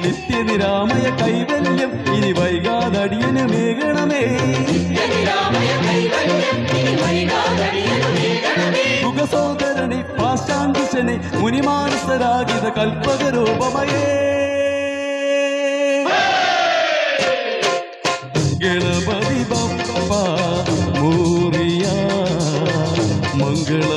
നിത്യനിരാമയ കൈവല്യം ഇനി വൈകാതടിയന് മേഘണമേ. മുഖസോദരനെ പാശാങ്കുശനെ മുനിമാനസരാഗിത കൽപ്പകരൂപമയേ. ഗണപതി ബപ്പ മോറിയ മംഗള